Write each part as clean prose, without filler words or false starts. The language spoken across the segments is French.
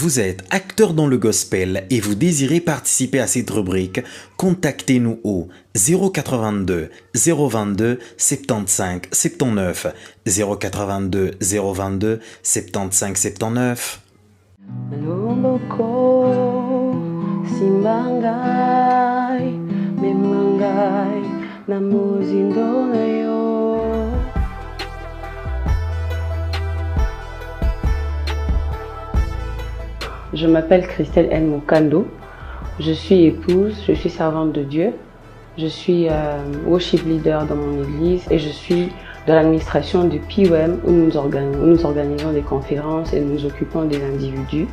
Vous êtes acteur dans le gospel et vous désirez participer à cette rubrique, contactez-nous au 082 022 75 79 082 022 75 79. Loboko simbangai memangai namuzindo na yo. Je m'appelle Christelle N. Mokando, je suis épouse, je suis servante de Dieu, je suis worship leader dans mon église et je suis de l'administration du PUM où nous organisons des conférences et nous nous occupons des individus,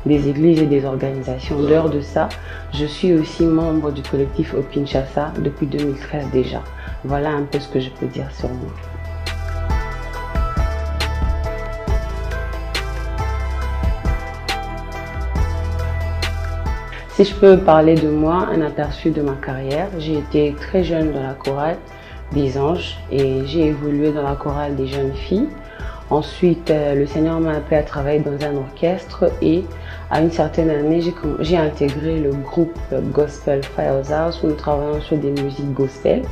des églises et des organisations. En dehors de ça, je suis aussi membre du collectif au Kinshasa depuis 2013 déjà. Voilà un peu ce que je peux dire sur moi. Si je peux parler de moi, un aperçu de ma carrière, j'ai été très jeune dans la chorale des anges et j'ai évolué dans la chorale des jeunes filles. Ensuite, le Seigneur m'a appelé à travailler dans un orchestre et à une certaine année, j'ai intégré le groupe Gospel Firehouse où nous travaillons sur des musiques gospel.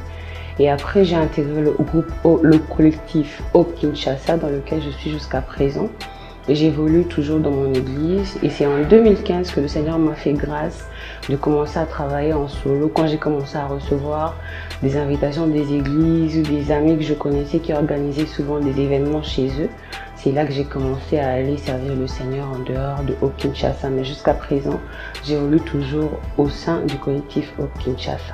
Et après, j'ai intégré le collectif Hope Kinshasa dans lequel je suis jusqu'à présent. Et j'évolue toujours dans mon église et c'est en 2015 que le Seigneur m'a fait grâce de commencer à travailler en solo. Quand j'ai commencé à recevoir des invitations des églises ou des amis que je connaissais qui organisaient souvent des événements chez eux, c'est là que j'ai commencé à aller servir le Seigneur en dehors de Hope Kinshasa. Mais jusqu'à présent, j'évolue toujours au sein du collectif Hope Kinshasa.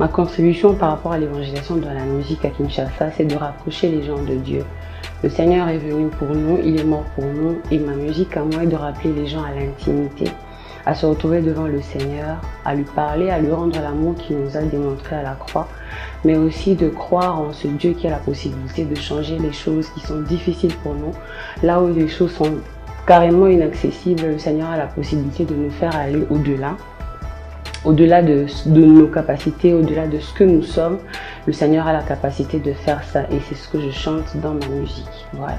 Ma contribution par rapport à l'évangélisation dans la musique à Kinshasa, c'est de rapprocher les gens de Dieu. Le Seigneur est venu pour nous, il est mort pour nous et ma musique à moi est de rappeler les gens à l'intimité, à se retrouver devant le Seigneur, à lui parler, à lui rendre l'amour qu'il nous a démontré à la croix, mais aussi de croire en ce Dieu qui a la possibilité de changer les choses qui sont difficiles pour nous. Là où les choses sont carrément inaccessibles, le Seigneur a la possibilité de nous faire aller au-delà. Au-delà de nos capacités, au-delà de ce que nous sommes, le Seigneur a la capacité de faire ça et c'est ce que je chante dans ma musique. Voilà.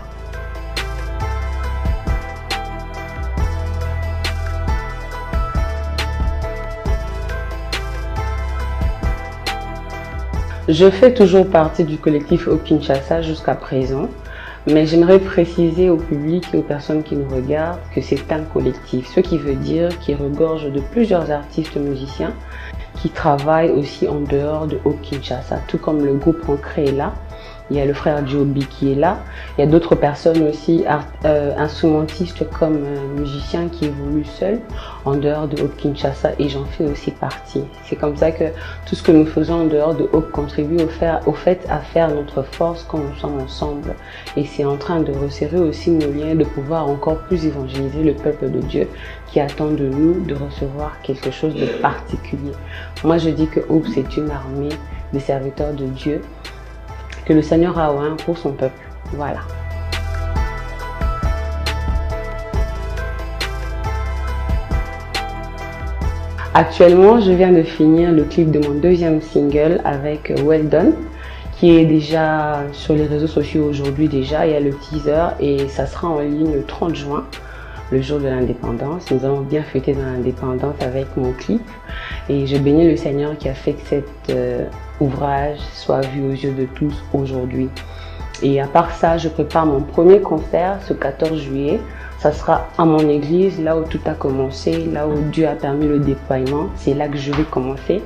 Je fais toujours partie du collectif au Kinshasa jusqu'à présent. Mais j'aimerais préciser au public et aux personnes qui nous regardent que c'est un collectif, ce qui veut dire qu'il regorge de plusieurs artistes musiciens qui travaillent aussi en dehors de Hope Kinshasa, tout comme le groupe Ancré est là. Il y a le frère Joby qui est là. Il y a d'autres personnes aussi, instrumentistes comme musiciens qui évoluent seuls en dehors de Hope Kinshasa et j'en fais aussi partie. C'est comme ça que tout ce que nous faisons en dehors de Hope contribue au fait à faire notre force quand nous sommes ensemble. Et c'est en train de resserrer aussi nos liens, de pouvoir encore plus évangéliser le peuple de Dieu qui attend de nous de recevoir quelque chose de particulier. Moi je dis que Hope c'est une armée des serviteurs de Dieu que le Seigneur a oint pour son peuple. Voilà. Actuellement, je viens de finir le clip de mon deuxième single avec Well Done, qui est déjà sur les réseaux sociaux aujourd'hui déjà. Il y a le teaser et ça sera en ligne le 30 juin, le jour de l'indépendance. Nous allons bien fêter dans l'indépendance avec mon clip. Et je bénis le Seigneur qui a fait que cet ouvrage soit vu aux yeux de tous aujourd'hui. Et à part ça, je prépare mon premier concert ce 14 juillet. Ça sera à mon église, là où tout a commencé, là où Dieu a permis le déploiement. C'est là que je vais commencer.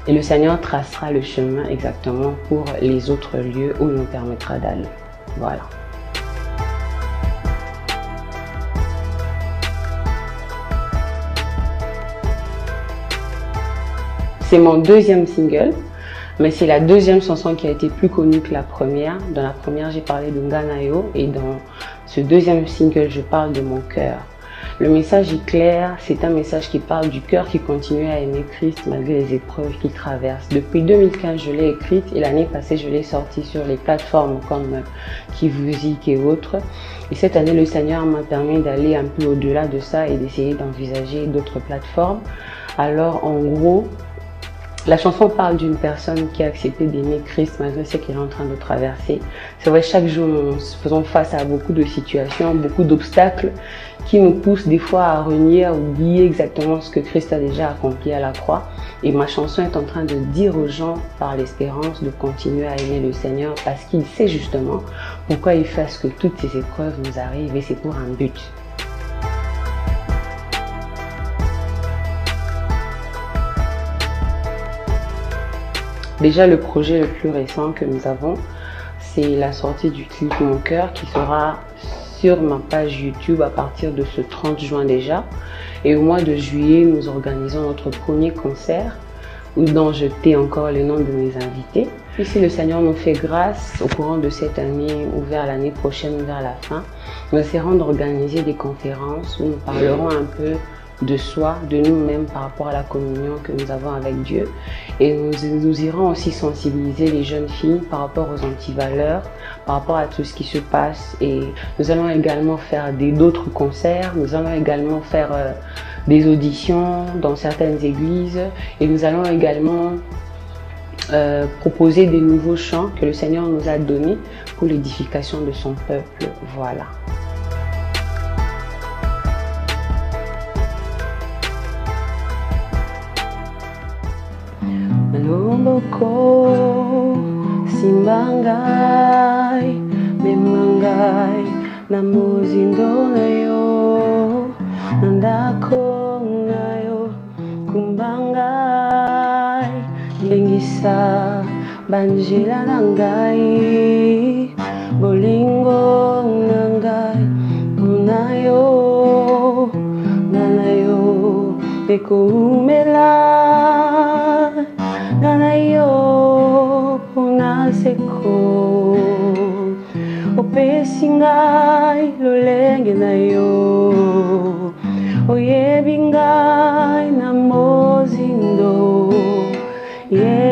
Et le Seigneur tracera le chemin exactement pour les autres lieux où il nous permettra d'aller. Voilà. C'est mon deuxième single, mais c'est la deuxième chanson qui a été plus connue que la première. Dans la première, j'ai parlé de Nganayo et dans ce deuxième single, je parle de mon cœur. Le message est clair, c'est un message qui parle du cœur qui continue à aimer Christ malgré les épreuves qu'il traverse. Depuis 2015, je l'ai écrite et l'année passée, je l'ai sortie sur les plateformes comme Kivuzik et autres. Et cette année, le Seigneur m'a permis d'aller un peu au-delà de ça et d'essayer d'envisager d'autres plateformes. Alors, en gros, La chanson parle d'une personne qui a accepté d'aimer Christ malgré ce qu'il est en train de traverser. C'est vrai, chaque jour, nous faisons face à beaucoup de situations, beaucoup d'obstacles qui nous poussent des fois à renier, à oublier exactement ce que Christ a déjà accompli à la croix. Et ma chanson est en train de dire aux gens, par l'espérance, de continuer à aimer le Seigneur parce qu'il sait justement pourquoi il fait ce que toutes ces épreuves nous arrivent et c'est pour un but. Déjà, le projet le plus récent que nous avons, c'est la sortie du clip Mon Cœur qui sera sur ma page YouTube à partir de ce 30 juin déjà. Et au mois de juillet, nous organisons notre premier concert dont je tais encore le nom de mes invités. Puis si le Seigneur nous fait grâce au courant de cette année ou vers l'année prochaine ou vers la fin, nous essaierons d'organiser des conférences où nous parlerons un peu de soi, de nous-mêmes par rapport à la communion que nous avons avec Dieu. Et nous irons aussi sensibiliser les jeunes filles par rapport aux antivaleurs, par rapport à tout ce qui se passe. Et nous allons également faire d'autres concerts, nous allons également faire des auditions dans certaines églises et nous allons également proposer des nouveaux chants que le Seigneur nous a donnés pour l'édification de son peuple. Voilà. Loboko simbangai memangai na mozindo na yo nandako na yo kumbangai lengisa banjila nangai bolingo nangai unayo nanayo bekumela Ganayo punaseko opesingai lolenge nayo oyebingai na mozindo yeah.